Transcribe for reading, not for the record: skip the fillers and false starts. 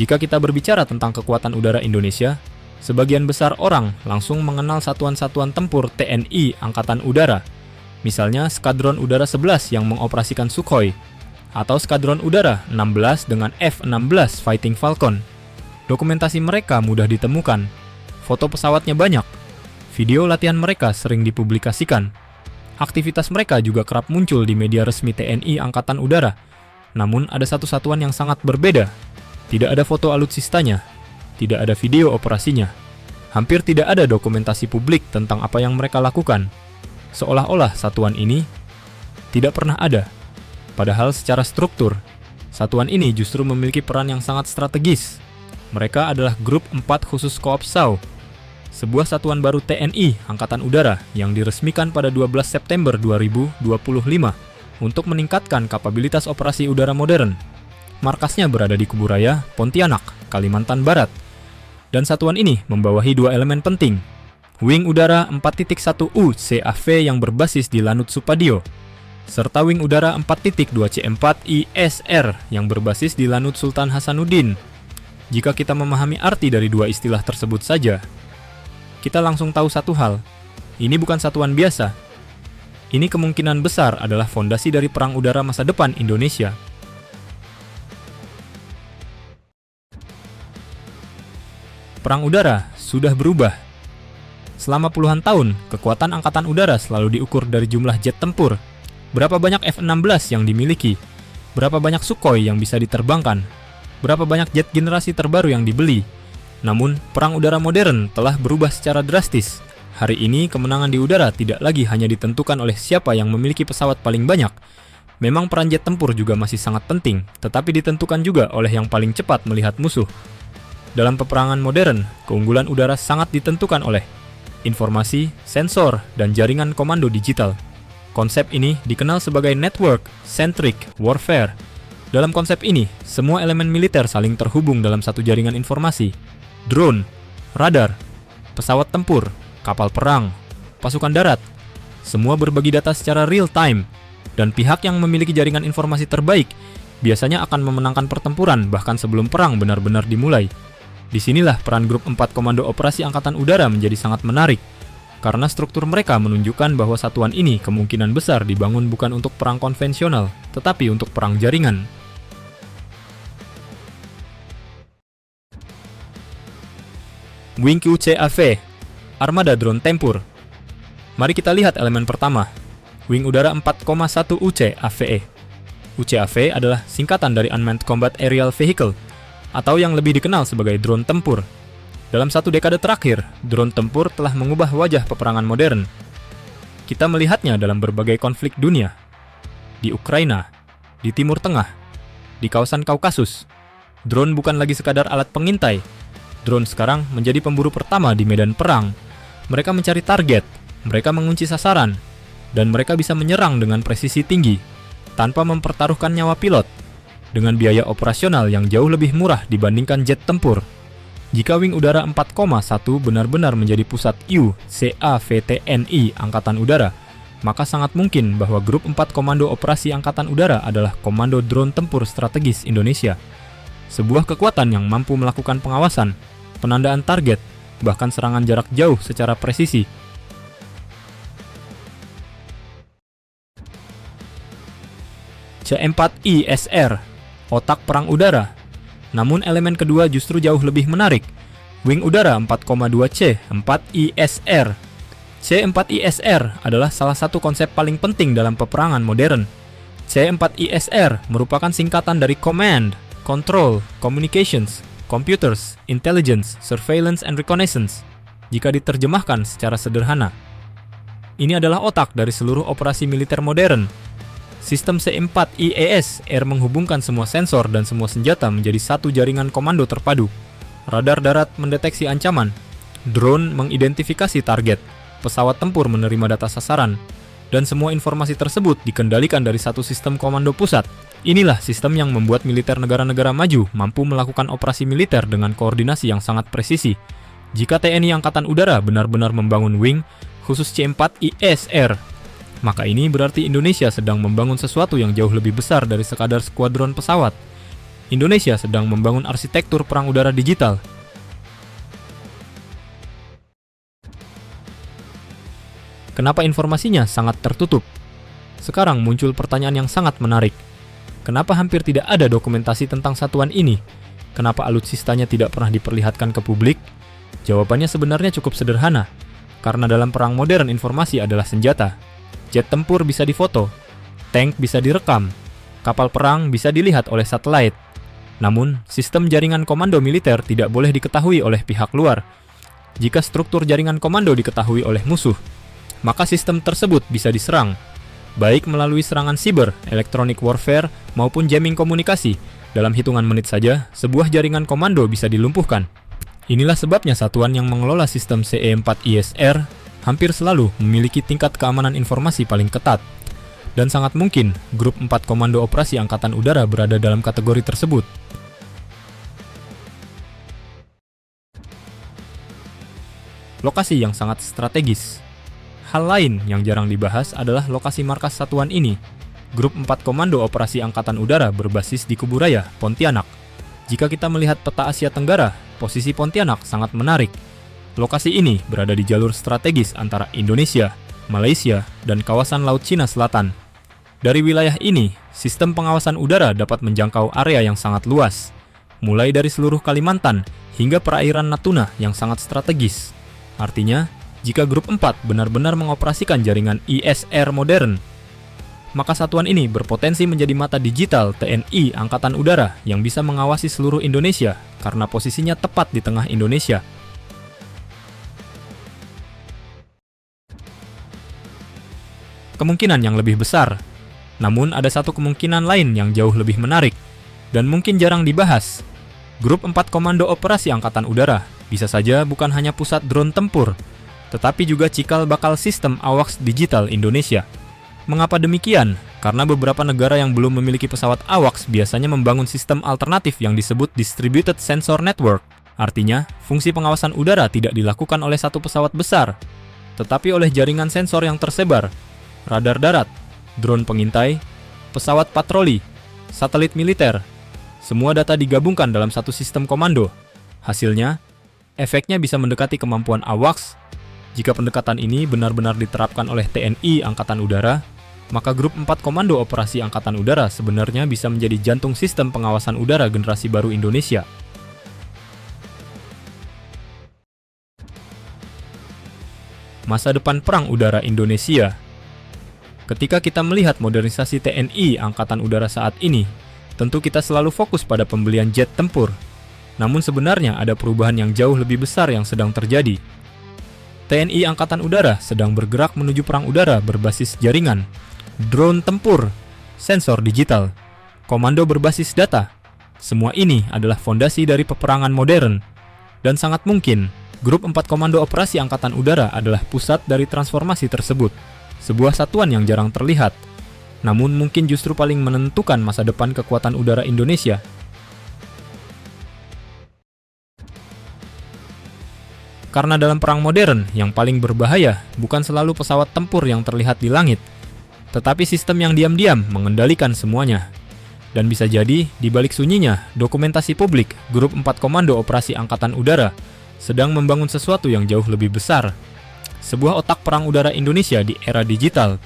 Jika kita berbicara tentang kekuatan udara Indonesia, sebagian besar orang langsung mengenal satuan-satuan tempur TNI Angkatan Udara. Misalnya Skadron Udara 11 yang mengoperasikan Sukhoi, atau Skadron Udara 16 dengan F-16 Fighting Falcon. Dokumentasi mereka mudah ditemukan, foto pesawatnya banyak, video latihan mereka sering dipublikasikan. Aktivitas mereka juga kerap muncul di media resmi TNI Angkatan Udara. Namun ada satu satuan yang sangat berbeda. Tidak ada foto alutsistanya, tidak ada video operasinya. Hampir tidak ada dokumentasi publik tentang apa yang mereka lakukan. Seolah-olah satuan ini tidak pernah ada. Padahal secara struktur, satuan ini justru memiliki peran yang sangat strategis. Mereka adalah Grup 4 Khusus Koopsau, sebuah satuan baru TNI Angkatan Udara yang diresmikan pada 12 September 2025 untuk meningkatkan kapabilitas operasi udara modern. Markasnya berada di Kuburaya, Pontianak, Kalimantan Barat. Dan satuan ini membawahi dua elemen penting, Wing Udara 4.1U CAV yang berbasis di Lanut Supadio, serta Wing Udara 4.2C4 ISR yang berbasis di Lanut Sultan Hasanuddin. Jika kita memahami arti dari dua istilah tersebut saja, kita langsung tahu satu hal, ini bukan satuan biasa. Ini kemungkinan besar adalah fondasi dari perang udara masa depan Indonesia. Perang udara sudah berubah. Selama puluhan tahun, kekuatan Angkatan Udara selalu diukur dari jumlah jet tempur. Berapa banyak F-16 yang dimiliki? Berapa banyak Sukhoi yang bisa diterbangkan? Berapa banyak jet generasi terbaru yang dibeli? Namun, perang udara modern telah berubah secara drastis. Hari ini, kemenangan di udara tidak lagi hanya ditentukan oleh siapa yang memiliki pesawat paling banyak. Memang peran jet tempur juga masih sangat penting, tetapi ditentukan juga oleh yang paling cepat melihat musuh. Dalam peperangan modern, keunggulan udara sangat ditentukan oleh informasi, sensor, dan jaringan komando digital. Konsep ini dikenal sebagai Network-Centric Warfare. Dalam konsep ini, semua elemen militer saling terhubung dalam satu jaringan informasi. Drone, radar, pesawat tempur, kapal perang, pasukan darat, semua berbagi data secara real-time, dan pihak yang memiliki jaringan informasi terbaik biasanya akan memenangkan pertempuran bahkan sebelum perang benar-benar dimulai. Disinilah peran Grup 4 Komando Operasi Angkatan Udara menjadi sangat menarik, karena struktur mereka menunjukkan bahwa satuan ini kemungkinan besar dibangun bukan untuk perang konvensional, tetapi untuk perang jaringan. Wing QCAV, Armada Drone Tempur. Mari kita lihat elemen pertama, Wing Udara 4,1 UCAVE. UCAV adalah singkatan dari Unmanned Combat Aerial Vehicle, atau yang lebih dikenal sebagai drone tempur. Dalam satu dekade terakhir, drone tempur telah mengubah wajah peperangan modern. Kita melihatnya dalam berbagai konflik dunia. Di Ukraina, di Timur Tengah, di kawasan Kaukasus. Drone bukan lagi sekadar alat pengintai. Drone sekarang menjadi pemburu pertama di medan perang. Mereka mencari target, mereka mengunci sasaran, dan mereka bisa menyerang dengan presisi tinggi, tanpa mempertaruhkan nyawa pilot, dengan biaya operasional yang jauh lebih murah dibandingkan jet tempur. Jika Wing Udara 4,1 benar-benar menjadi pusat UCAV-TNI Angkatan Udara, maka sangat mungkin bahwa Grup 4 Komando Operasi Angkatan Udara adalah Komando Drone Tempur Strategis Indonesia. Sebuah kekuatan yang mampu melakukan pengawasan, penandaan target, bahkan serangan jarak jauh secara presisi. C4ISR, otak perang udara. Namun elemen kedua justru jauh lebih menarik, Wing Udara 4,2C 4ISR. C4ISR adalah salah satu konsep paling penting dalam peperangan modern. C4ISR merupakan singkatan dari Command, Control, Communications, Computers, Intelligence, Surveillance, and Reconnaissance. Jika diterjemahkan secara sederhana, ini adalah otak dari seluruh operasi militer modern. Sistem C4IES-R menghubungkan semua sensor dan semua senjata menjadi satu jaringan komando terpadu. Radar darat mendeteksi ancaman, drone mengidentifikasi target, pesawat tempur menerima data sasaran, dan semua informasi tersebut dikendalikan dari satu sistem komando pusat. Inilah sistem yang membuat militer negara-negara maju mampu melakukan operasi militer dengan koordinasi yang sangat presisi. Jika TNI Angkatan Udara benar-benar membangun Wing khusus C4ISR, maka ini berarti Indonesia sedang membangun sesuatu yang jauh lebih besar dari sekadar skuadron pesawat. Indonesia sedang membangun arsitektur perang udara digital. Kenapa informasinya sangat tertutup? Sekarang muncul pertanyaan yang sangat menarik. Kenapa hampir tidak ada dokumentasi tentang satuan ini? Kenapa alutsistanya tidak pernah diperlihatkan ke publik? Jawabannya sebenarnya cukup sederhana. Karena dalam perang modern informasi adalah senjata. Jet tempur bisa difoto, tank bisa direkam, kapal perang bisa dilihat oleh satelit. Namun, sistem jaringan komando militer tidak boleh diketahui oleh pihak luar. Jika struktur jaringan komando diketahui oleh musuh, maka sistem tersebut bisa diserang, baik melalui serangan siber, electronic warfare, maupun jamming komunikasi. Dalam hitungan menit saja, sebuah jaringan komando bisa dilumpuhkan. Inilah sebabnya satuan yang mengelola sistem CE-4ISR hampir selalu memiliki tingkat keamanan informasi paling ketat. Dan sangat mungkin, Grup 4 Komando Operasi Angkatan Udara berada dalam kategori tersebut. Lokasi yang sangat strategis. Hal lain yang jarang dibahas adalah lokasi markas satuan ini. Grup 4 Komando Operasi Angkatan Udara berbasis di Kuburaya, Pontianak. Jika kita melihat peta Asia Tenggara, posisi Pontianak sangat menarik. Lokasi ini berada di jalur strategis antara Indonesia, Malaysia, dan kawasan Laut Cina Selatan. Dari wilayah ini, sistem pengawasan udara dapat menjangkau area yang sangat luas, mulai dari seluruh Kalimantan hingga perairan Natuna yang sangat strategis. Artinya, jika Grup 4 benar-benar mengoperasikan jaringan ISR modern, maka satuan ini berpotensi menjadi mata digital TNI Angkatan Udara yang bisa mengawasi seluruh Indonesia karena posisinya tepat di tengah Indonesia. Kemungkinan yang lebih besar. Namun ada satu kemungkinan lain yang jauh lebih menarik dan mungkin jarang dibahas. Grup 4 Komando Operasi Angkatan Udara bisa saja bukan hanya pusat drone tempur, tetapi juga cikal bakal sistem AWACS digital Indonesia. Mengapa demikian? Karena beberapa negara yang belum memiliki pesawat AWACS biasanya membangun sistem alternatif yang disebut Distributed Sensor Network. Artinya, fungsi pengawasan udara tidak dilakukan oleh satu pesawat besar, tetapi oleh jaringan sensor yang tersebar, radar darat, drone pengintai, pesawat patroli, satelit militer. Semua data digabungkan dalam satu sistem komando. Hasilnya, efeknya bisa mendekati kemampuan AWACS. Jika pendekatan ini benar-benar diterapkan oleh TNI Angkatan Udara, maka Grup 4 Komando Operasi Angkatan Udara sebenarnya bisa menjadi jantung sistem pengawasan udara generasi baru Indonesia. Masa depan Perang Udara Indonesia. Ketika kita melihat modernisasi TNI Angkatan Udara saat ini, tentu kita selalu fokus pada pembelian jet tempur. Namun sebenarnya ada perubahan yang jauh lebih besar yang sedang terjadi. TNI Angkatan Udara sedang bergerak menuju perang udara berbasis jaringan, drone tempur, sensor digital, komando berbasis data. Semua ini adalah fondasi dari peperangan modern. Dan sangat mungkin, Grup 4 Komando Operasi Angkatan Udara adalah pusat dari transformasi tersebut. Sebuah satuan yang jarang terlihat, namun mungkin justru paling menentukan masa depan kekuatan udara Indonesia. Karena dalam perang modern, yang paling berbahaya bukan selalu pesawat tempur yang terlihat di langit, tetapi sistem yang diam-diam mengendalikan semuanya. Dan bisa jadi, di balik sunyinya, dokumentasi publik Grup 4 Komando Operasi Angkatan Udara sedang membangun sesuatu yang jauh lebih besar. Sebuah otak perang udara Indonesia di era digital